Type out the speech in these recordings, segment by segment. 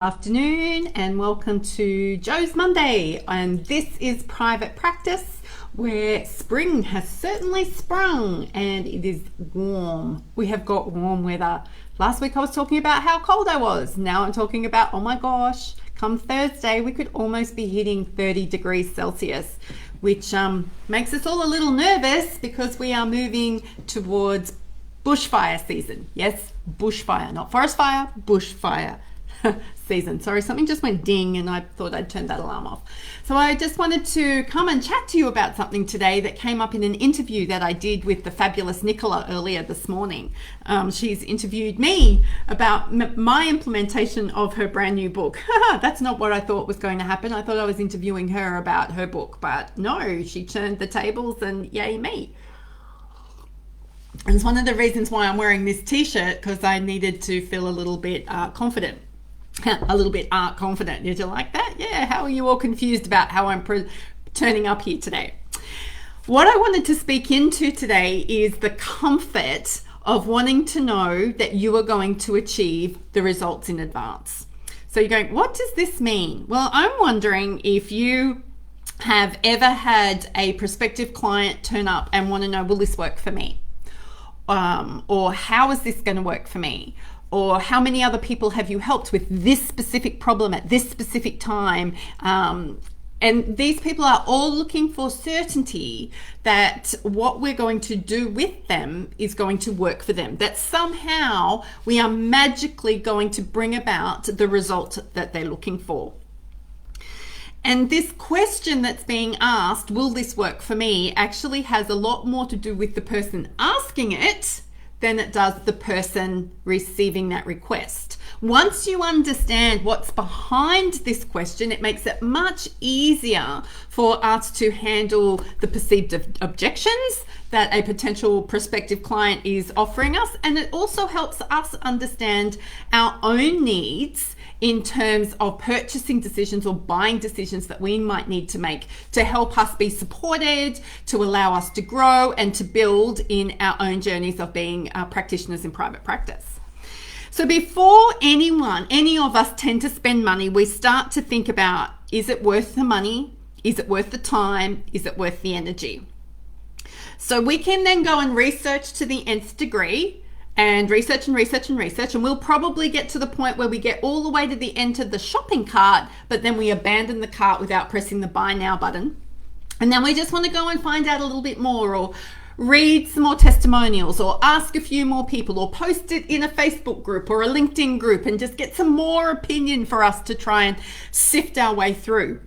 Afternoon and welcome to Joe's Monday, and this is private practice where spring has certainly sprung and it is warm. We have got warm weather. Last week I was talking about how cold I was. Now I'm talking about, oh my gosh, come Thursday we could almost be hitting 30 degrees Celsius, which makes us all a little nervous because we are moving towards bushfire season. Yes, bushfire, not forest fire, bushfire season. Sorry, something just went ding and I thought I'd turn that alarm off. So I just wanted to come and chat to you about something today that came up in an interview that I did with the fabulous Nicola earlier this morning. She's interviewed me about my implementation of her brand new book. That's not what I thought was going to happen. I thought I was interviewing her about her book, but no, she turned the tables and yay me. And it's one of the reasons why I'm wearing this t-shirt, because I needed to feel a little bit confident. A little bit confident. Did you like that? Yeah, how are you all confused about how I'm turning up here today? What I wanted to speak into today is the comfort of wanting to know that you are going to achieve the results in advance. So you're going, what does this mean? Well, I'm wondering if you have ever had a prospective client turn up and want to know, will this work for me? Or how is this going to work for me? Or how many other people have you helped with this specific problem at this specific time? And these people are all looking for certainty that what we're going to do with them is going to work for them, that somehow we are magically going to bring about the result that they're looking for. And this question that's being asked, will this work for me, actually has a lot more to do with the person asking it than it does the person receiving that request. Once you understand what's behind this question, it makes it much easier for us to handle the perceived objections that a potential prospective client is offering us. And it also helps us understand our own needs in terms of purchasing decisions or buying decisions that we might need to make to help us be supported, to allow us to grow and to build in our own journeys of being practitioners in private practice. So before any of us tend to spend money, we start to think about, is it worth the money? Is it worth the time? Is it worth the energy? So we can then go and research to the nth degree and research, and we'll probably get to the point where we get all the way to the end of the shopping cart, but then we abandon the cart without pressing the buy now button. And then we just want to go and find out a little bit more, or read some more testimonials, or ask a few more people, or post it in a Facebook group or a LinkedIn group and just get some more opinion for us to try and sift our way through.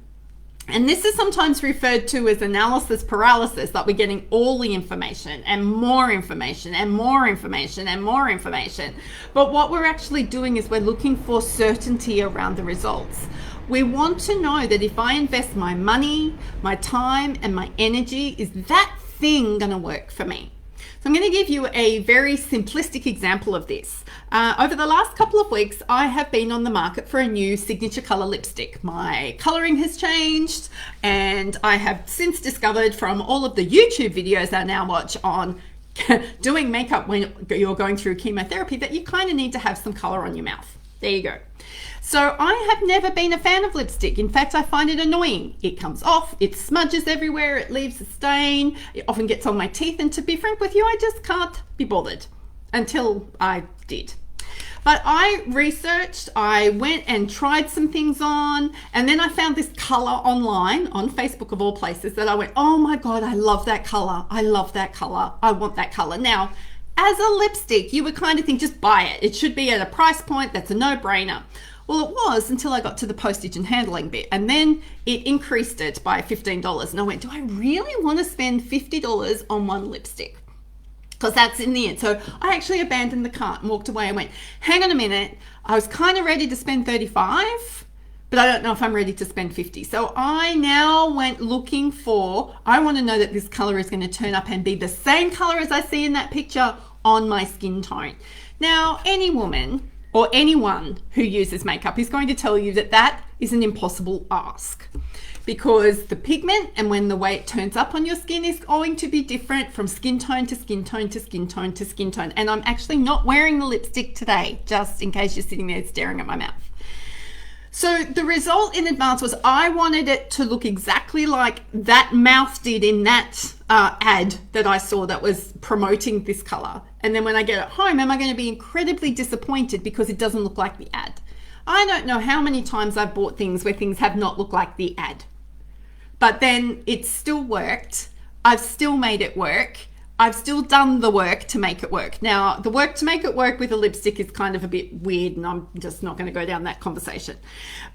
And this is sometimes referred to as analysis paralysis, that we're getting all the information and more information and more information and more information. But what we're actually doing is we're looking for certainty around the results. We want to know that if I invest my money, my time, and my energy, is that thing going to work for me? So I'm going to give you a very simplistic example of this. Over the last couple of weeks, I have been on the market for a new signature color lipstick. My coloring has changed, and I have since discovered from all of the YouTube videos I now watch on doing makeup when you're going through chemotherapy that you kind of need to have some color on your mouth. There you go. So I have never been a fan of lipstick. In fact, I find it annoying. It comes off, it smudges everywhere, it leaves a stain, it often gets on my teeth, and to be frank with you, I just can't be bothered until I did. But I researched, I went and tried some things on, and then I found this color online on Facebook of all places that I went, oh my God, I love that color. I love that color. I want that color. Now, as a lipstick, you would kind of think, just buy it. It should be at a price point that's a no-brainer. Well, it was until I got to the postage and handling bit, and then it increased it by $15. And I went, do I really want to spend $50 on one lipstick? Because that's in the end. So I actually abandoned the cart and walked away and went, hang on a minute. I was kind of ready to spend $35, but I don't know if I'm ready to spend $50. So I now went looking for, I want to know that this color is going to turn up and be the same color as I see in that picture on my skin tone. Now, any woman or anyone who uses makeup is going to tell you that that is an impossible ask, because the pigment and when the way it turns up on your skin is going to be different from skin tone to skin tone to skin tone to skin tone. And I'm actually not wearing the lipstick today, just in case you're sitting there staring at my mouth. So the result in advance was I wanted it to look exactly like that mouth did in that ad that I saw that was promoting this color. And then when I get it home, am I going to be incredibly disappointed because it doesn't look like the ad? I don't know how many times I've bought things where things have not looked like the ad. But then it still worked. I've still made it work. I've still done the work to make it work. Now, the work to make it work with a lipstick is kind of a bit weird, and I'm just not going to go down that conversation.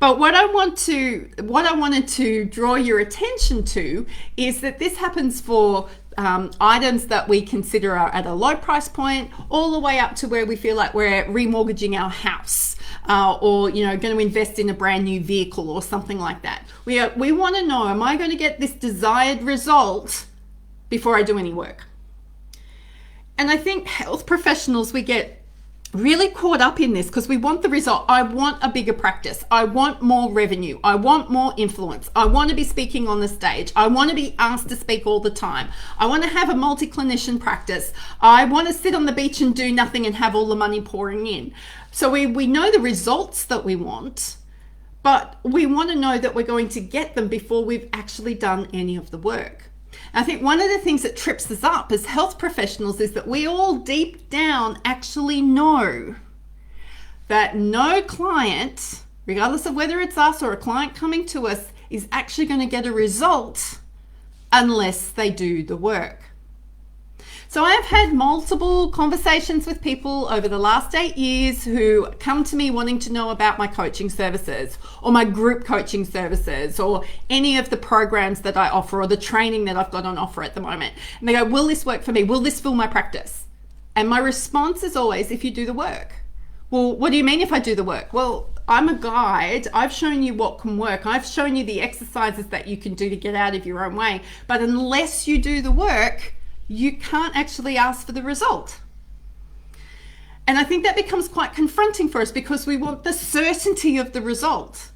But what I wanted to draw your attention to is that this happens for items that we consider are at a low price point, all the way up to where we feel like we're remortgaging our house, or going to invest in a brand new vehicle or something like that. We want to know, am I going to get this desired result before I do any work? And I think health professionals, we get really caught up in this because we want the result. I want a bigger practice. I want more revenue. I want more influence. I want to be speaking on the stage. I want to be asked to speak all the time. I want to have a multi-clinician practice. I want to sit on the beach and do nothing and have all the money pouring in. So we know the results that we want, but we want to know that we're going to get them before we've actually done any of the work. I think one of the things that trips us up as health professionals is that we all deep down actually know that no client, regardless of whether it's us or a client coming to us, is actually going to get a result unless they do the work. So I have had multiple conversations with people over the last 8 years who come to me wanting to know about my coaching services or my group coaching services or any of the programs that I offer or the training that I've got on offer at the moment. And they go, will this work for me? Will this fill my practice? And my response is always, if you do the work. Well, what do you mean if I do the work? Well, I'm a guide. I've shown you what can work. I've shown you the exercises that you can do to get out of your own way. But unless you do the work, you can't actually ask for the result. And I think that becomes quite confronting for us because we want the certainty of the result.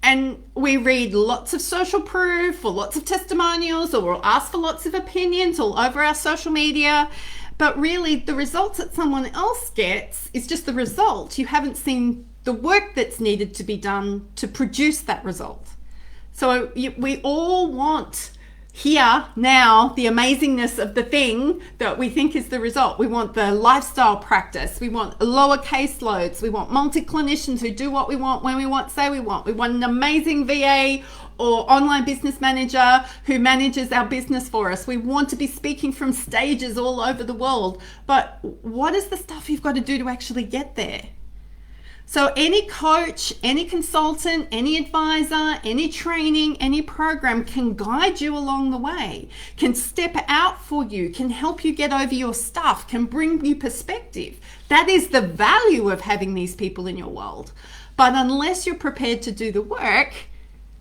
And we read lots of social proof or lots of testimonials, or we'll ask for lots of opinions all over our social media. But really, the results that someone else gets is just the result. You haven't seen the work that's needed to be done to produce that result. So we all want here, now, the amazingness of the thing that we think is the result. We want the lifestyle practice. We want lower caseloads. We want multi-clinicians who do what we want, when we want, say we want. We want an amazing VA or online business manager who manages our business for us. We want to be speaking from stages all over the world. But what is the stuff you've got to do to actually get there? So any coach, any consultant, any advisor, any training, any program can guide you along the way, can step out for you, can help you get over your stuff, can bring you perspective. That is the value of having these people in your world. But unless you're prepared to do the work,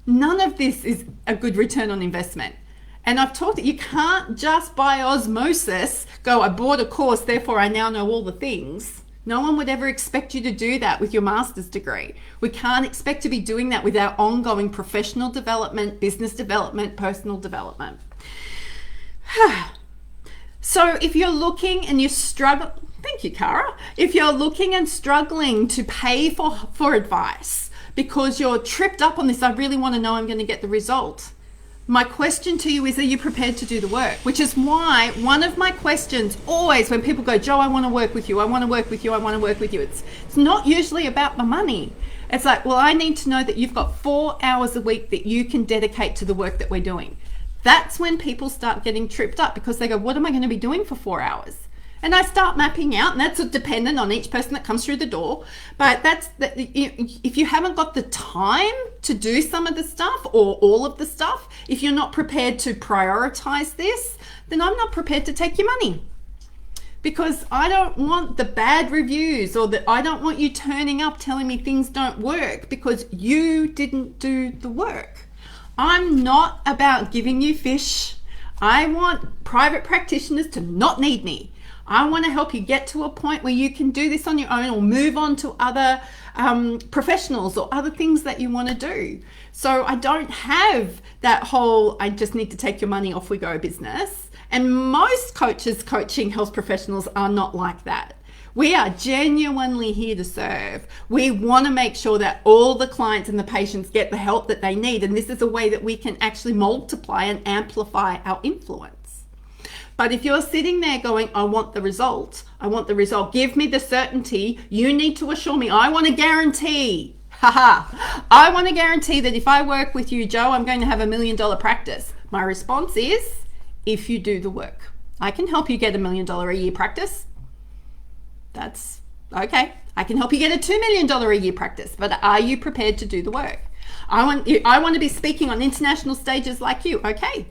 none of this is a good return on investment. And I've talked that you can't just by osmosis go, I bought a course, therefore I now know all the things. No one would ever expect you to do that with your master's degree. We can't expect to be doing that with our ongoing professional development, business development, personal development. So if you're looking and you struggle, thank you, Cara. If you're looking and struggling to pay for advice because you're tripped up on this, I really want to know I'm going to get the result. My question to you is, are you prepared to do the work? Which is why one of my questions always when people go, Jo, I want to work with you, I want to work with you, I want to work with you. It's not usually about the money. It's like, well, I need to know that you've got 4 hours a week that you can dedicate to the work that we're doing. That's when people start getting tripped up because they go, what am I going to be doing for 4 hours? And I start mapping out, and that's dependent on each person that comes through the door. But if you haven't got the time to do some of the stuff or all of the stuff, if you're not prepared to prioritize this, then I'm not prepared to take your money. Because I don't want the bad reviews or that I don't want you turning up telling me things don't work because you didn't do the work. I'm not about giving you fish. I want private practitioners to not need me. I want to help you get to a point where you can do this on your own or move on to other professionals or other things that you want to do. So I don't have that whole, I just need to take your money, off we go business. And most coaches coaching health professionals are not like that. We are genuinely here to serve. We want to make sure that all the clients and the patients get the help that they need. And this is a way that we can actually multiply and amplify our influence. But if you're sitting there going, I want the result, give me the certainty, you need to assure me, I want a guarantee. I want to guarantee that if I work with you, Joe, I'm going to have $1 million practice. My response is, if you do the work. I can help you get $1 million a year practice. That's okay. I can help you get a $2 million a year practice, but are you prepared to do the work? I want to be speaking on international stages like you. Okay.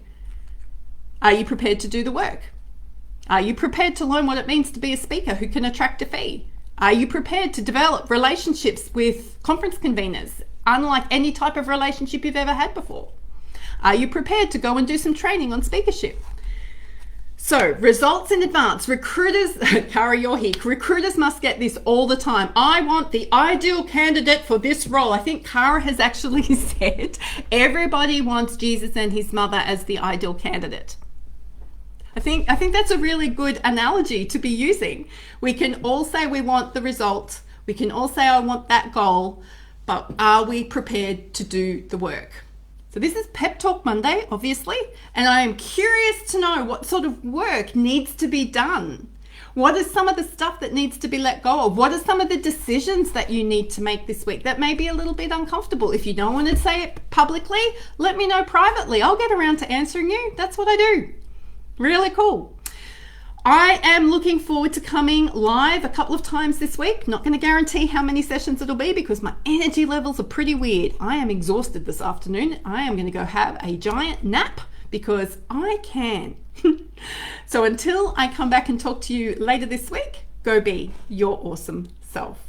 Are you prepared to do the work? Are you prepared to learn what it means to be a speaker who can attract a fee? Are you prepared to develop relationships with conference conveners, unlike any type of relationship you've ever had before? Are you prepared to go and do some training on speakership? So, results in advance. Recruiters, Cara, you're here. Recruiters must get this all the time. I want the ideal candidate for this role. I think Cara has actually said everybody wants Jesus and his mother as the ideal candidate. I think that's a really good analogy to be using. We can all say we want the result. We can all say I want that goal, but are we prepared to do the work? So this is Pep Talk Monday, obviously, and I am curious to know what sort of work needs to be done. What is some of the stuff that needs to be let go of? What are some of the decisions that you need to make this week that may be a little bit uncomfortable? If you don't want to say it publicly, let me know privately. I'll get around to answering you. That's what I do. Really cool. I am looking forward to coming live a couple of times this week. Not going to guarantee how many sessions it'll be because my energy levels are pretty weird. I am exhausted this afternoon. I am going to go have a giant nap because I can. So until I come back and talk to you later this week, go be your awesome self.